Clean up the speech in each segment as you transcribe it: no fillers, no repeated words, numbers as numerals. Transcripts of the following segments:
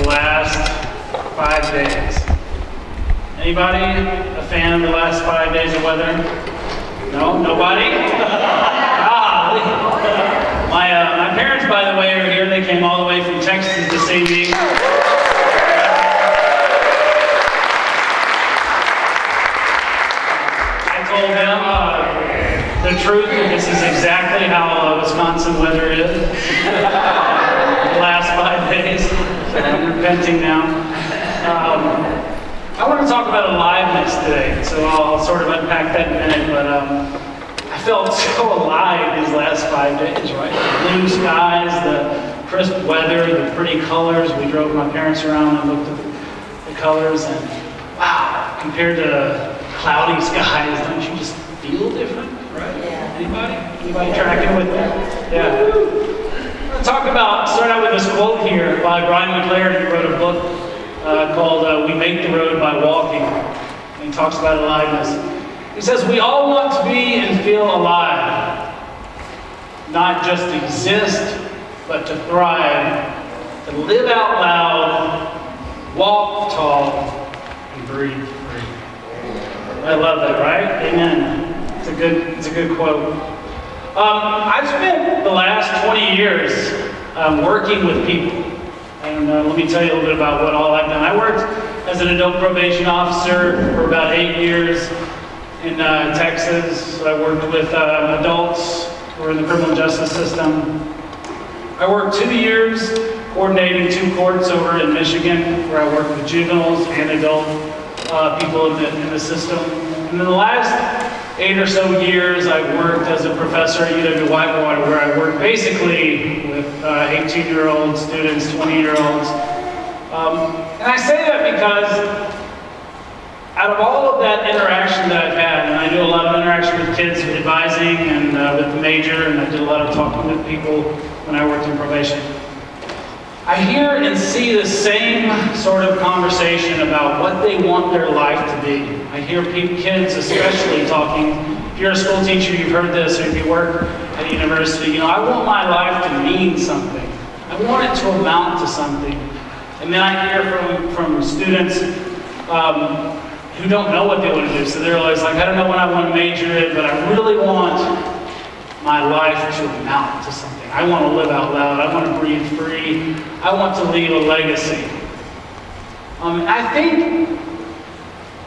the last 5 days. Anybody a fan of the last 5 days of weather? No? Nobody? My parents, by the way, are here. They came all the way from Texas to see me. I told them the truth, that this is exactly how Wisconsin weather is. The last 5 days. So I'm repenting now. I want to talk about aliveness today, so I'll sort of unpack that in a minute, but I felt so alive these last 5 days, right? The blue skies, the crisp weather, the pretty colors. We drove my parents around and looked at the colors, and wow, compared to cloudy skies, don't you just feel different, right? Yeah. Anybody tracking with that? Yeah. I'll start out with this quote here by Brian McLaren, who wrote a book called We Make the Road by Walking. And he talks about aliveness. He says, we all want to be and feel alive. Not just exist, but to thrive. To live out loud, walk tall, and breathe free. I love that, right? Amen. It's a good quote. I've spent the last 20 years working with people. And let me tell you a little bit about what all I've done. I worked as an adult probation officer for about 8 years in Texas. I worked with adults who are in the criminal justice system. I worked 2 years coordinating 2 courts over in Michigan, where I worked with juveniles and adult people in the system. And in the last 8 or so years, I've worked as a professor at UW-Whitewater, where I work basically with 18-year-old students, 20-year-olds. And I say that because out of all of that interaction that I've had, and I do a lot of interaction with kids, with advising, and with the major, and I did a lot of talking with people when I worked in probation, I hear and see the same sort of conversation about what they want their life to be. I hear kids especially talking. If you're a school teacher, you've heard this, or if you work at a university, I want my life to mean something. I want it to amount to something. And then I hear from students who don't know what they want to do. So they're always like, I don't know what I want to major in, but I really want my life to amount to something. I want to live out loud. I want to breathe free. I want to leave a legacy. I think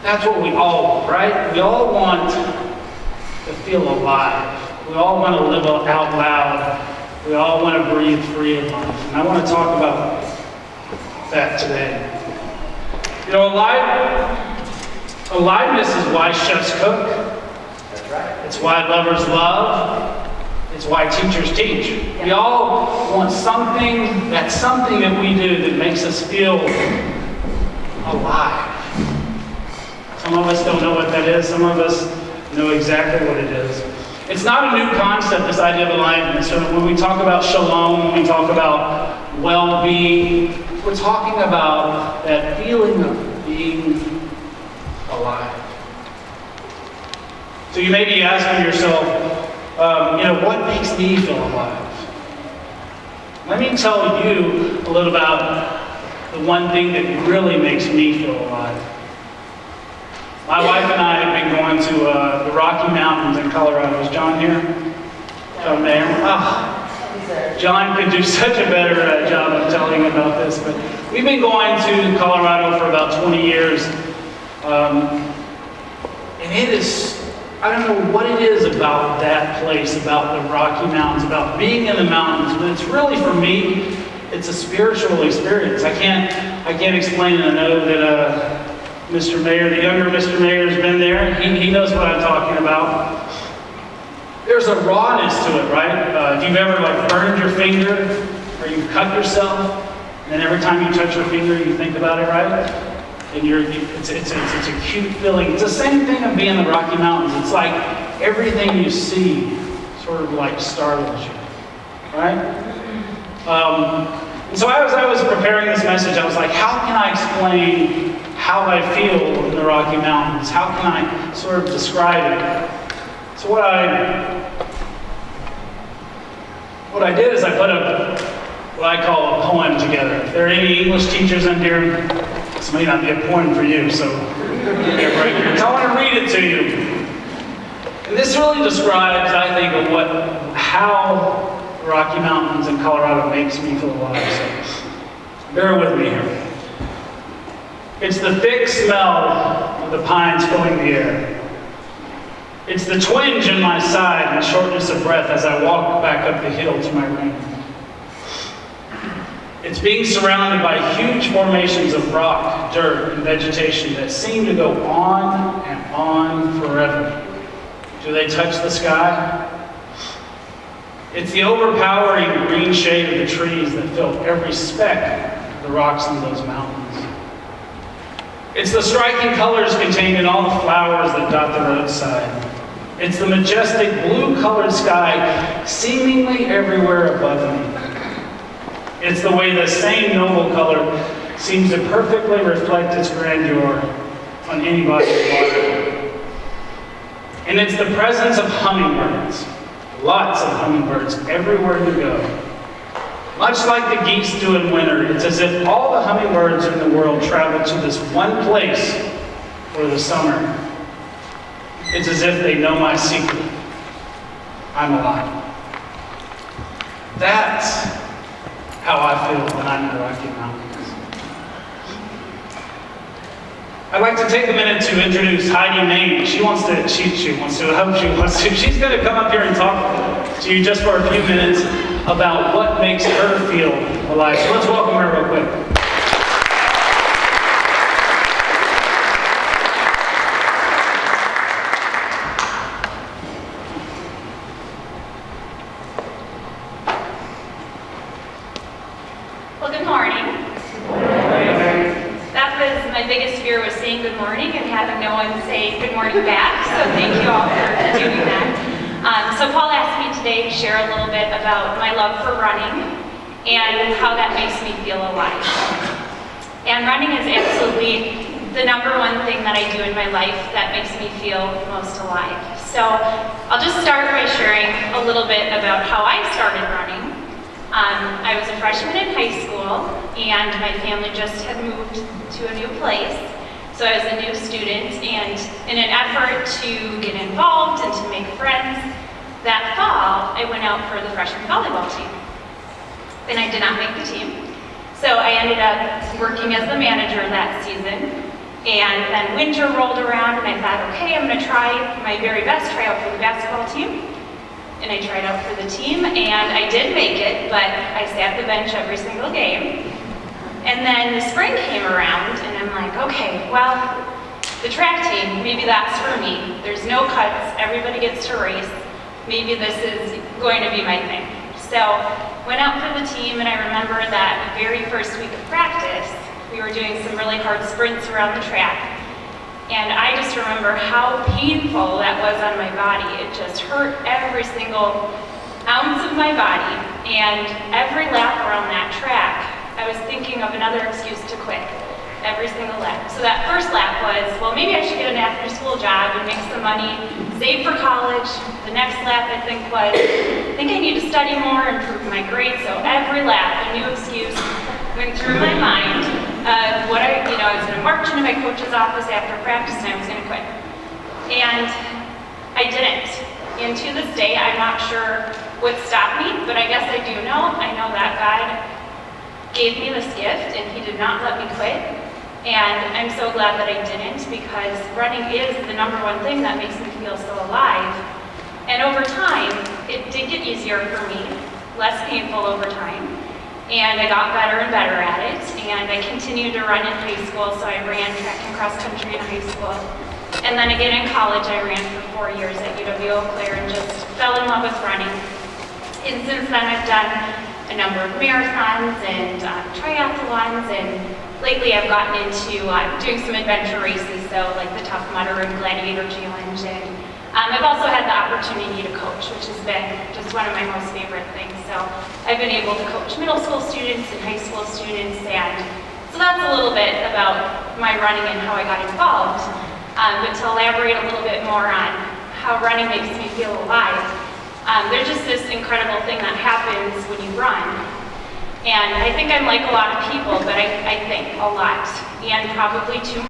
that's what we all want, right? We all want to feel alive. We all want to live out loud. We all want to breathe free in life. And I want to talk about that today. Aliveness is why chefs cook. That's right. It's why lovers love. It's why teachers teach. We all want something that we do that makes us feel alive. Some of us don't know what that is. Some of us know exactly what it is. It's not a new concept, this idea of aliveness. So when we talk about shalom, when we talk about well-being, we're talking about that feeling of being alive. So you may be asking yourself, what makes me feel alive? Let me tell you a little about the one thing that really makes me feel alive. My wife and I have been going to the Rocky Mountains in Colorado. Is John here? John Mayer? John could do such a better job of telling you about this, but we've been going to Colorado for about 20 years. And it is, I don't know what it is about that place, about the Rocky Mountains, about being in the mountains, but it's really, for me, it's a spiritual experience. I can't explain it. I know that Mr. Mayer, the younger Mr. Mayer, has been there. He knows what I'm talking about. There's a rawness to it, right? If you've ever burned your finger or you've cut yourself, and then every time you touch your finger, you think about it, right? And it's a cute feeling. It's the same thing of being in the Rocky Mountains. It's like everything you see sort of startles you, right? And so as I was preparing this message, I was like, how can I explain how I feel in the Rocky Mountains? How can I sort of describe it? So what I did is I put a what I call a poem together. If there are any English teachers in here, this may not be a poem for you, so get right here. I want to read it to you. And this really describes, I think, of how the Rocky Mountains in Colorado makes me feel alive. So bear with me here. It's the thick smell of the pines filling the air. It's the twinge in my side and the shortness of breath as I walk back up the hill to my room. It's being surrounded by huge formations of rock, dirt, and vegetation that seem to go on and on forever. Do they touch the sky? It's the overpowering green shade of the trees that fill every speck of the rocks on those mountains. It's the striking colors contained in all the flowers that dot the roadside. It's the majestic blue-colored sky seemingly everywhere above me. It's the way the same noble color seems to perfectly reflect its grandeur on any body of water. And it's the presence of hummingbirds, lots of hummingbirds everywhere you go. Much like the geese do in winter, it's as if all the hummingbirds in the world travel to this one place for the summer. It's as if they know my secret. I'm alive. That's how I feel when I'm in the Rocky Mountains. I'd like to take a minute to introduce Heidi Main. She's going to come up here and talk to you just for a few minutes about what makes her feel alive. So let's welcome her real quick. Well, good morning. That was my biggest fear, was saying good morning and having no one say good morning back. So thank you all for doing that. So Paul asked me today to share a little bit about my love for running and how that makes me feel alive. And running is absolutely the number one thing that I do in my life that makes me feel most alive. So I'll just start by sharing a little bit about how I started running. I was a freshman in high school, and my family just had moved to a new place. So I was a new student, and in an effort to get involved and to make friends, that fall, I went out for the freshman volleyball team. And I did not make the team. So I ended up working as the manager that season. And then winter rolled around, and I thought, okay, I'm gonna try my very best, try out for the basketball team. And I tried out for the team, and I did make it, but I sat the bench every single game. And then the spring came around, and I'm like, okay, well, the track team, maybe that's for me. There's no cuts, everybody gets to race. Maybe this is going to be my thing. So, went out for the team, and I remember that very first week of practice, we were doing some really hard sprints around the track. And I just remember how painful that was on my body. It just hurt every single ounce of my body. And every lap around that track, I was thinking of another excuse to quit. Every single lap. So that first lap was, well, maybe I should get an after-school job and make some money, save for college. The next lap, I think, was, I think I need to study more, improve my grades. So every lap, a new excuse went through my mind. I was going to march into my coach's office after practice, and I was going to quit. And I didn't. And to this day, I'm not sure what stopped me, but I guess I do know. I know that God gave me this gift, and He did not let me quit. And I'm so glad that I didn't, because running is the number one thing that makes me feel so alive. And over time, it did get easier for me, less painful over time. And I got better and better at it, and I continued to run in high school, so I ran track and cross country in high school. And then again in college, I ran for 4 years at UW-Eau Claire and just fell in love with running. And since then, I've done a number of marathons and triathlons, and lately I've gotten into doing some adventure races, so like the Tough Mudder and Gladiator Challenge. And I've also had the opportunity to coach, which has been just one of my most favorite things. So I've been able to coach middle school students and high school students, and so that's a little bit about my running and how I got involved. But to elaborate a little bit more on how running makes me feel alive, there's just this incredible thing that happens when you run. And I think I'm like a lot of people, but I think a lot, and probably too